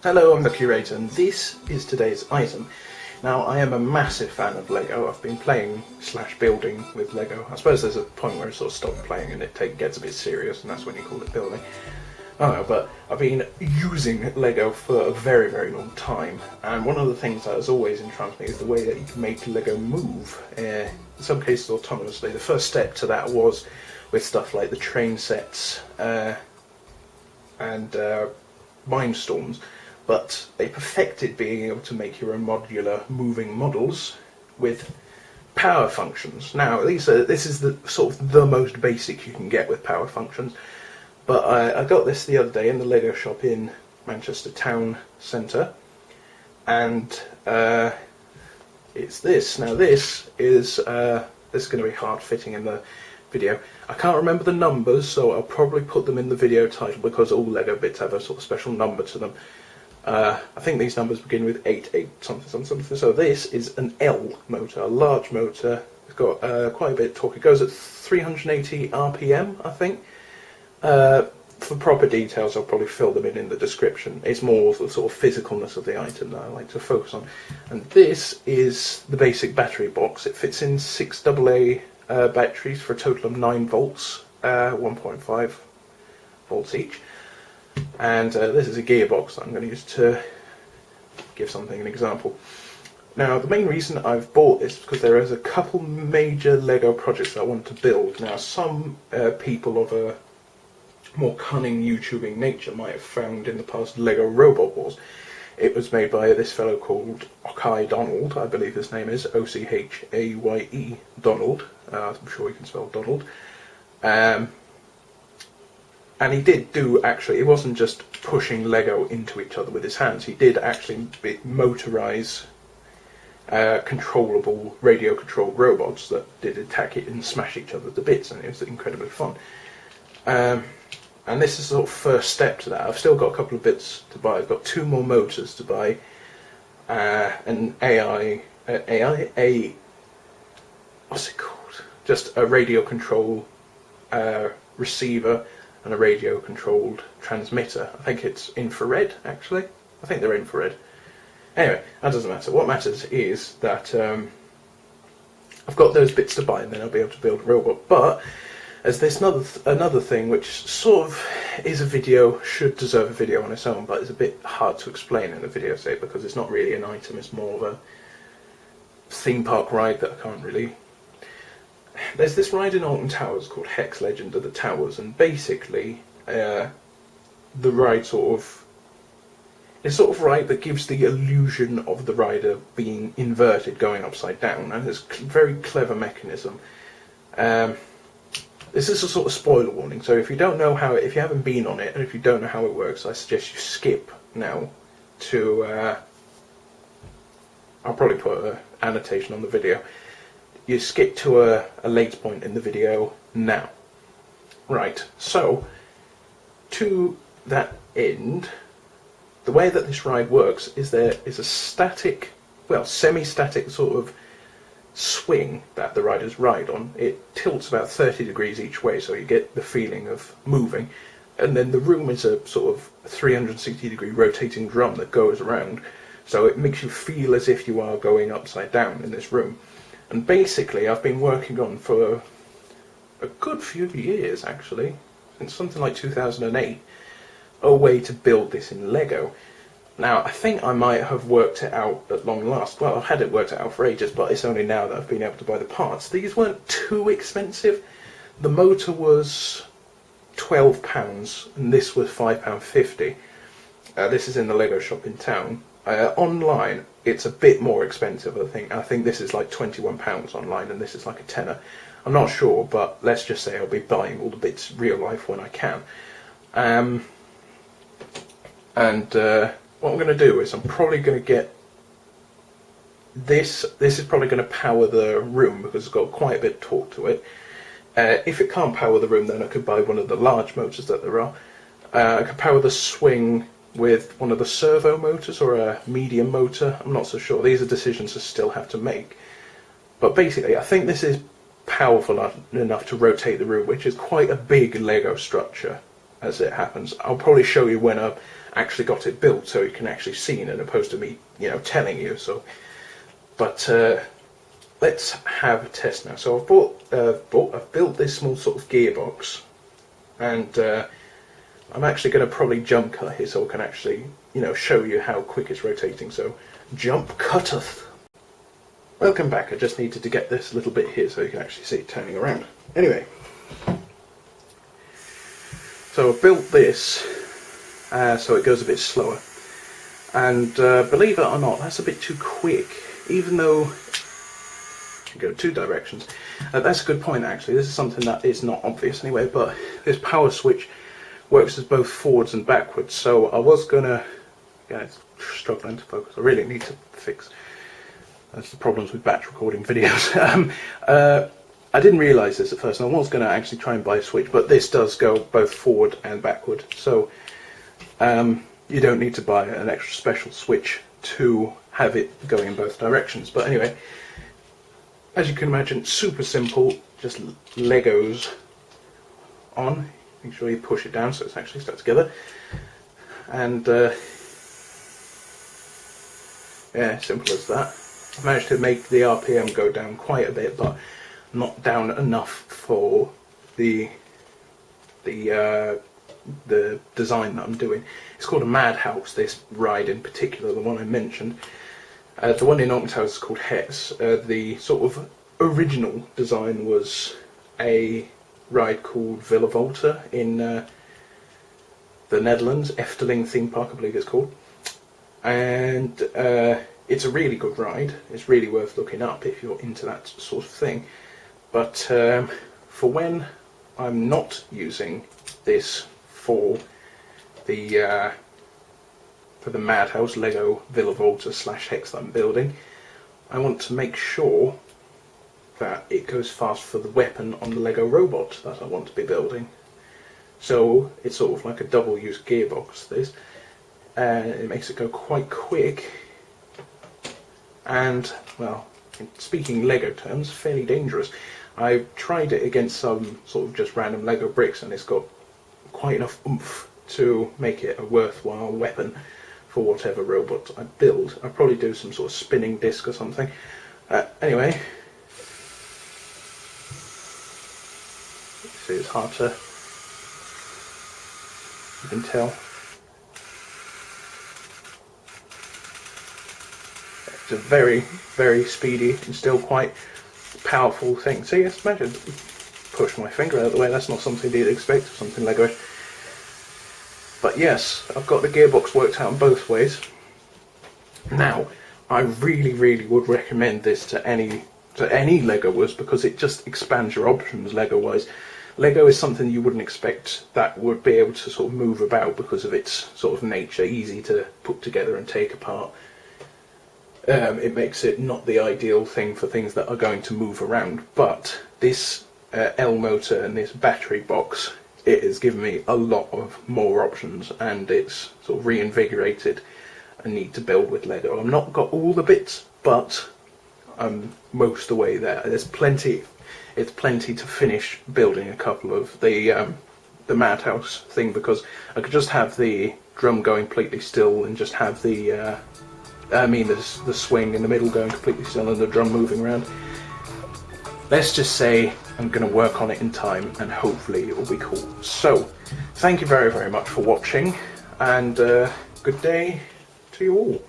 Hello, I'm the Curator, and this is today's item. Now, I am a massive fan of Lego. I've been playing / building with Lego. I suppose there's a point where I sort of stop playing and it gets a bit serious, and that's when you call it building. I don't know, but I've been using Lego for a very, very long time, and one of the things that has always entranced me is the way that you can make Lego move, in some cases autonomously. The first step to that was with stuff like the train sets and Mindstorms, but they perfected being able to make your own modular moving models with power functions. Now, this is the sort of the most basic you can get with power functions, but I got this the other day in the Lego shop in Manchester town centre, and it's this. Now, this is going to be hard fitting in the video. I can't remember the numbers, so I'll probably put them in the video title because all Lego bits have a sort of special number to them. I think these numbers begin with 8, 8 something. So this is an L motor, a large motor. It's got quite a bit of torque. It goes at 380 RPM, I think. For proper details, I'll probably fill them in the description. It's more the sort of physicalness of the item that I like to focus on. And this is the basic battery box. It fits in 6 AA batteries for a total of 9 volts, 1.5 volts each. And this is a gearbox that I'm going to use to give something an example. Now, the main reason I've bought this is because there is a couple major Lego projects that I want to build. Now, some people of a more cunning YouTubing nature might have found in the past Lego Robot Wars. It was made by this fellow called Ochaye Donald, I believe his name is, Ochaye Donald. I'm sure you can spell Donald. And he did do, actually, it wasn't just pushing Lego into each other with his hands, he did actually motorise controllable, radio-controlled robots that did attack it and smash each other to bits, and it was incredibly fun. And this is the sort of first step to that. I've still got a couple of bits to buy. I've got 2 more motors to buy, an what's it called? Just a radio control receiver and a radio controlled transmitter. I think it's infrared, actually. I think they're infrared. Anyway, that doesn't matter. What matters is that I've got those bits to buy, and then I'll be able to build a robot. But as there's another thing which sort of is a video, should deserve a video on its own, but it's a bit hard to explain in a video, say, because it's not really an item, it's more of a theme park ride that I can't really... There's this ride in Alton Towers called Hex Legend of the Towers, and basically the ride it's sort of ride that gives the illusion of the rider being inverted, going upside down, and it's a very clever mechanism. This is a sort of spoiler warning, so if you don't know how, if you haven't been on it, and if you don't know how it works, I suggest you skip now to, I'll probably put an annotation on the video, you skip to a late point in the video now. Right, so, to that end, the way that this ride works is there is a static, well, semi-static sort of swing that the riders ride on. It tilts about 30 degrees each way, so you get the feeling of moving, and then the room is a sort of 360 degree rotating drum that goes around, so it makes you feel as if you are going upside down in this room. And basically I've been working on for a good few years, actually, since something like 2008, a way to build this in Lego. Now, I think I might have worked it out at long last. Well, I've had it worked out for ages, but it's only now that I've been able to buy the parts. These weren't too expensive. The motor was £12, and this was £5.50. This is in the Lego shop in town. Online, it's a bit more expensive, I think. I think this is like £21 online, and this is like a tenner. I'm not sure, but let's just say I'll be buying all the bits real life when I can. What I'm going to do is I'm probably going to get this. This is probably going to power the room because it's got quite a bit of torque to it. If it can't power the room, then I could buy one of the large motors that there are. I could power the swing with one of the servo motors or a medium motor. I'm not so sure. These are decisions I still have to make. But basically, I think this is powerful enough to rotate the room, which is quite a big Lego structure, as it happens. I'll probably show you when I'm actually got it built so you can actually see it, as opposed to me, you know, telling you. So, but let's have a test now. So I've built this small sort of gearbox, and I'm actually going to probably jump cut here so I can actually, you know, show you how quick it's rotating. So jump cutteth. Welcome back. I just needed to get this little bit here so you can actually see it turning around. Anyway, so I've built this so it goes a bit slower, and believe it or not, that's a bit too quick, even though you can go 2 directions. That's a good point actually. This is something that is not obvious anyway, but this power switch works as both forwards and backwards. So I was gonna, yeah, it's struggling to focus. I really need to fix. That's the problems with batch recording videos. I didn't realise this at first, and I was going to actually try and buy a switch, but this does go both forward and backward, so you don't need to buy an extra special switch to have it going in both directions. But anyway, as you can imagine, super simple, just Legos on. Make sure you push it down so it's actually stuck together, and yeah, simple as that. I've managed to make the RPM go down quite a bit, but not down enough for the design that I'm doing. It's called a Madhouse, this ride in particular, the one I mentioned. The one in Onktown is called Hex. The sort of original design was a ride called Villa Volta in the Netherlands, Efteling theme park I believe it's called, and it's a really good ride. It's really worth looking up if you're into that sort of thing. But for when I'm not using this for the Madhouse Lego Villa Volta / Hex that I'm building, I want to make sure that it goes fast for the weapon on the Lego robot that I want to be building. So it's sort of like a double use gearbox, this, and it makes it go quite quick. And, well, speaking Lego terms, fairly dangerous. I tried it against some sort of just random Lego bricks, and it's got quite enough oomph to make it a worthwhile weapon for whatever robot I build. I'll probably do some sort of spinning disc or something. Anyway, see, it's hard to, you can tell. It's a very, very speedy and still quite powerful thing. See, just imagine, push my finger out of the way, that's not something you'd expect of something Lego. But yes, I've got the gearbox worked out in both ways. Now, I really, really would recommend this to any Legoers, because it just expands your options Lego-wise. Lego is something you wouldn't expect that would be able to sort of move about because of its sort of nature, easy to put together and take apart. It makes it not the ideal thing for things that are going to move around, but this L motor and this battery box, it has given me a lot of more options, and it's sort of reinvigorated a need to build with Lego. I've not got all the bits, but I'm most of the way there. There's plenty. It's plenty to finish building a couple of the Madhouse thing, because I could just have the drum going completely still and just have the the swing in the middle going completely still and the drum moving around. Let's just say I'm going to work on it in time, and hopefully it will be cool. So, thank you very, very much for watching, and good day to you all.